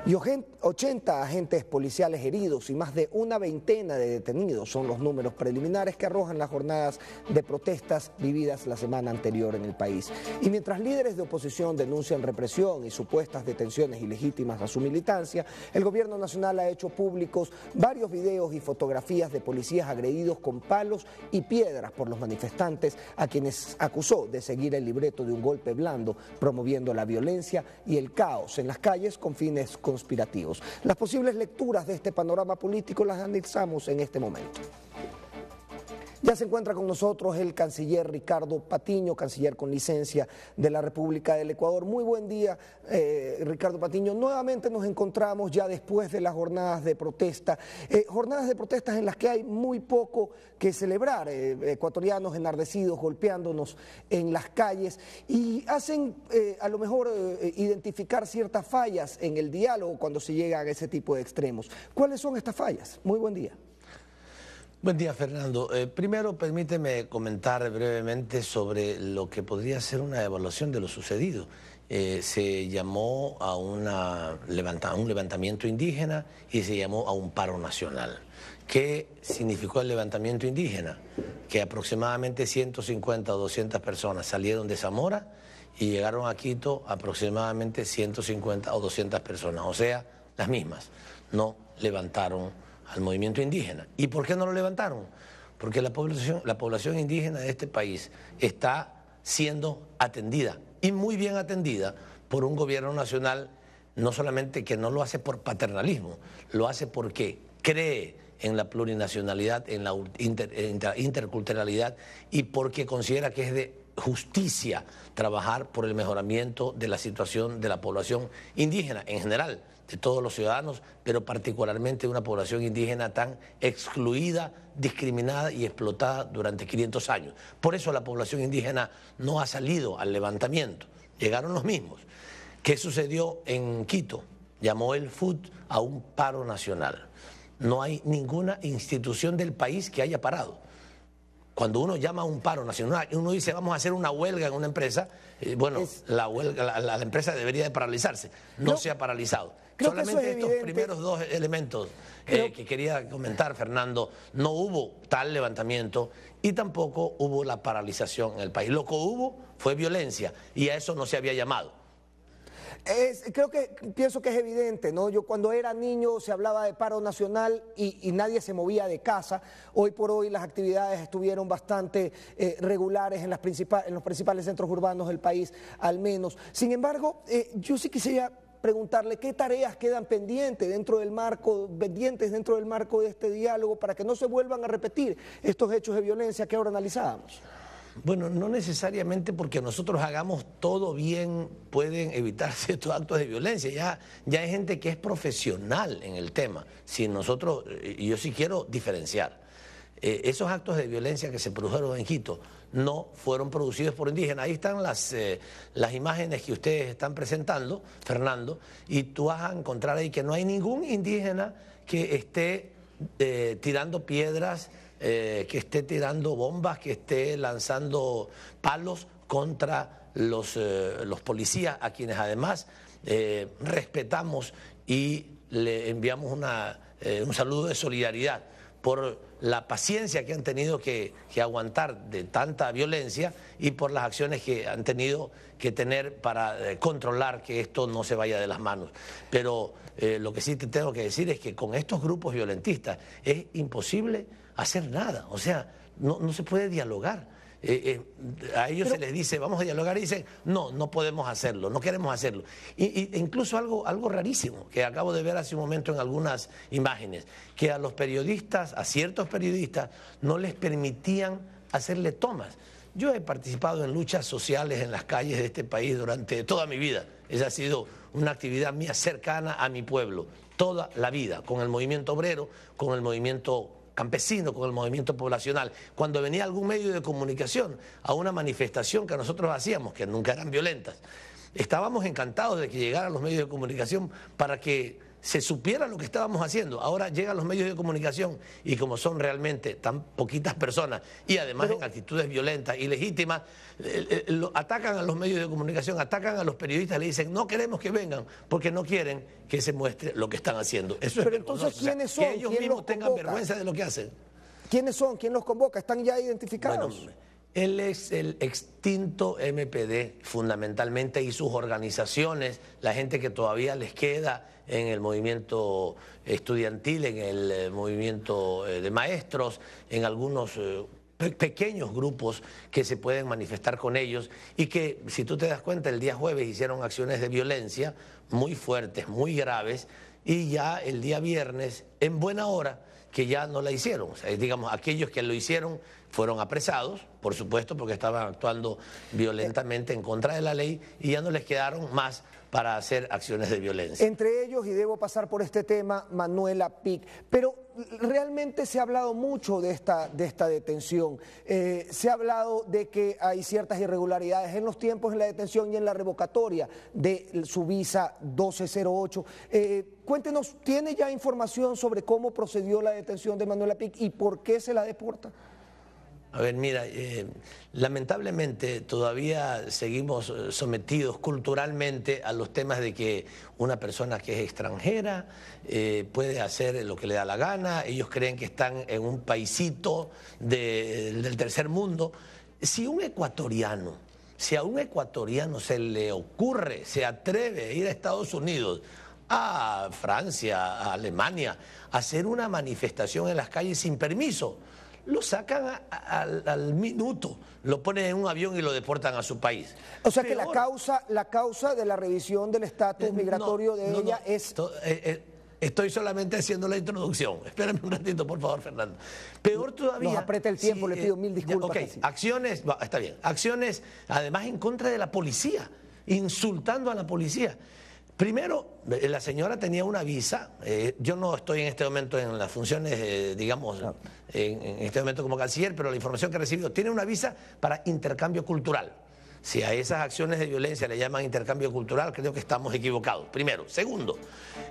Y 80 agentes policiales heridos y más de una veintena de detenidos son los números preliminares que arrojan las jornadas de protestas vividas la semana anterior en el país. Y mientras líderes de oposición denuncian represión y supuestas detenciones ilegítimas a su militancia, el gobierno nacional ha hecho públicos varios videos y fotografías de policías agredidos con palos y piedras por los manifestantes, a quienes acusó de seguir el libreto de un golpe blando, promoviendo la violencia y el caos en las calles con fines conspirativos. Las posibles lecturas de este panorama político las analizamos en este momento. Ya se encuentra con nosotros el canciller Ricardo Patiño, canciller con licencia de la República del Ecuador. Muy buen día, Ricardo Patiño. Nuevamente nos encontramos ya después de las jornadas de protesta. Jornadas de protestas en las que hay muy poco que celebrar. Ecuatorianos enardecidos golpeándonos en las calles y hacen a lo mejor identificar ciertas fallas en el diálogo cuando se llega a ese tipo de extremos. ¿Cuáles son estas fallas? Muy buen día. Buen día, Fernando. Primero, permíteme comentar brevemente sobre lo que podría ser una evaluación de lo sucedido. Se llamó a un levantamiento indígena y se llamó a un paro nacional. ¿Qué significó el levantamiento indígena? Que aproximadamente 150 o 200 personas salieron de Zamora y llegaron a Quito aproximadamente 150 o 200 personas, o sea, las mismas. No levantaron al movimiento indígena. ¿Y por qué no lo levantaron? Porque la población indígena de este país está siendo atendida, y muy bien atendida, por un gobierno nacional, no solamente que no lo hace por paternalismo, lo hace porque cree en la plurinacionalidad, en la interculturalidad, y porque considera que es de justicia trabajar por el mejoramiento de la situación de la población indígena en general, de todos los ciudadanos, pero particularmente de una población indígena tan excluida, discriminada y explotada durante 500 años. Por eso la población indígena no ha salido al levantamiento, llegaron los mismos. ¿Qué sucedió en Quito? Llamó el FUT a un paro nacional. No hay ninguna institución del país que haya parado. Cuando uno llama a un paro nacional, uno dice vamos a hacer una huelga en una empresa, la empresa debería de paralizarse, no se ha paralizado. Solamente estos primeros dos elementos que quería comentar, Fernando, no hubo tal levantamiento y tampoco hubo la paralización en el país. Lo que hubo fue violencia y a eso no se había llamado. Pienso que es evidente, ¿no? Yo cuando era niño se hablaba de paro nacional y nadie se movía de casa. Hoy por hoy las actividades estuvieron bastante regulares en los principales centros urbanos del país, al menos. Sin embargo, yo sí quisiera preguntarle qué tareas quedan pendientes dentro del marco de este diálogo para que no se vuelvan a repetir estos hechos de violencia que ahora analizábamos. Bueno, no necesariamente porque nosotros hagamos todo bien pueden evitarse estos actos de violencia. Ya hay gente que es profesional en el tema. Si nosotros, yo sí quiero diferenciar. Esos actos de violencia que se produjeron en Quito no fueron producidos por indígenas. Ahí están las imágenes que ustedes están presentando, Fernando, y tú vas a encontrar ahí que no hay ningún indígena que esté tirando piedras, que esté tirando bombas, que esté lanzando palos contra los policías, a quienes además respetamos y le enviamos un saludo de solidaridad por la paciencia que han tenido que aguantar de tanta violencia y por las acciones que han tenido que tener para controlar que esto no se vaya de las manos. Pero lo que sí te tengo que decir es que con estos grupos violentistas es imposible hacer nada, o sea, no se puede dialogar. A ellos se les dice, vamos a dialogar, y dicen, no podemos hacerlo, no queremos hacerlo. Incluso algo rarísimo, que acabo de ver hace un momento en algunas imágenes, que a los periodistas, a ciertos periodistas, no les permitían hacerle tomas. Yo he participado en luchas sociales en las calles de este país durante toda mi vida. Esa ha sido una actividad mía cercana a mi pueblo, toda la vida, con el movimiento obrero, con el movimiento campesino, con el movimiento poblacional. Cuando venía algún medio de comunicación a una manifestación que nosotros hacíamos, que nunca eran violentas, estábamos encantados de que llegaran los medios de comunicación para que se supiera lo que estábamos haciendo. Ahora llegan los medios de comunicación y como son realmente tan poquitas personas y además en actitudes violentas y legítimas, atacan a los medios de comunicación, atacan a los periodistas, le dicen no queremos que vengan porque no quieren que se muestre lo que están haciendo. Eso es vergonzoso. Entonces, ¿quiénes son? Que ellos mismos tengan vergüenza de lo que hacen. ¿Quiénes son? ¿Quién los convoca? ¿Están ya identificados? Bueno, él es el extinto MPD fundamentalmente y sus organizaciones, la gente que todavía les queda en el movimiento estudiantil, en el movimiento de maestros, en algunos pequeños grupos que se pueden manifestar con ellos y que, si tú te das cuenta, el día jueves hicieron acciones de violencia muy fuertes, muy graves, y ya el día viernes, en buena hora, que ya no la hicieron. O sea, digamos, aquellos que lo hicieron fueron apresados, por supuesto, porque estaban actuando violentamente en contra de la ley y ya no les quedaron más para hacer acciones de violencia. Entre ellos, y debo pasar por este tema, Manuela Pic, pero realmente se ha hablado mucho de esta detención. Se ha hablado de que hay ciertas irregularidades en los tiempos en la detención y en la revocatoria de su visa 1208. Cuéntenos, ¿tiene ya información sobre cómo procedió la detención de Manuela Pic y por qué se la deporta? A ver, mira, lamentablemente todavía seguimos sometidos culturalmente a los temas de que una persona que es extranjera puede hacer lo que le da la gana, ellos creen que están en un paisito del tercer mundo. Si a un ecuatoriano se le ocurre, se atreve a ir a Estados Unidos, a Francia, a Alemania, a hacer una manifestación en las calles sin permiso, lo sacan al minuto, lo ponen en un avión y lo deportan a su país. O sea que la causa de la revisión del estatus migratorio de ella es... Estoy solamente haciendo la introducción. Espérame un ratito, por favor, Fernando. Peor todavía... Nos aprieta el tiempo, le pido mil disculpas. Ok, acciones, está bien. Acciones, además, en contra de la policía, insultando a la policía. Primero, la señora tenía una visa, yo no estoy en este momento en las funciones, digamos, en este momento como canciller, pero la información que he recibido, tiene una visa para intercambio cultural. Si a esas acciones de violencia le llaman intercambio cultural, creo que estamos equivocados, primero. Segundo,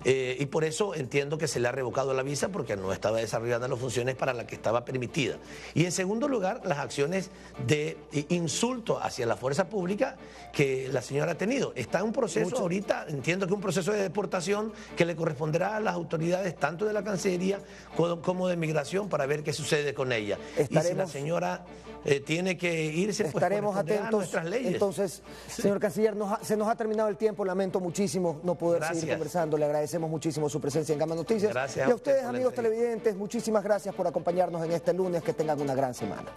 y por eso entiendo que se le ha revocado la visa porque no estaba desarrollando las funciones para las que estaba permitida. Y en segundo lugar, las acciones de insulto hacia la fuerza pública que la señora ha tenido. Está en un proceso ahorita, entiendo que un proceso de deportación que le corresponderá a las autoridades tanto de la Cancillería como de Migración para ver qué sucede con ella. Y si la señora tiene que irse, pues estaremos atentos a nuestras leyes. Entonces, señor Canciller, se nos ha terminado el tiempo, lamento muchísimo no poder seguir conversando, le agradecemos muchísimo su presencia en Gama Noticias. Gracias. Y a ustedes, amigos televidentes, muchísimas gracias por acompañarnos en este lunes, que tengan una gran semana.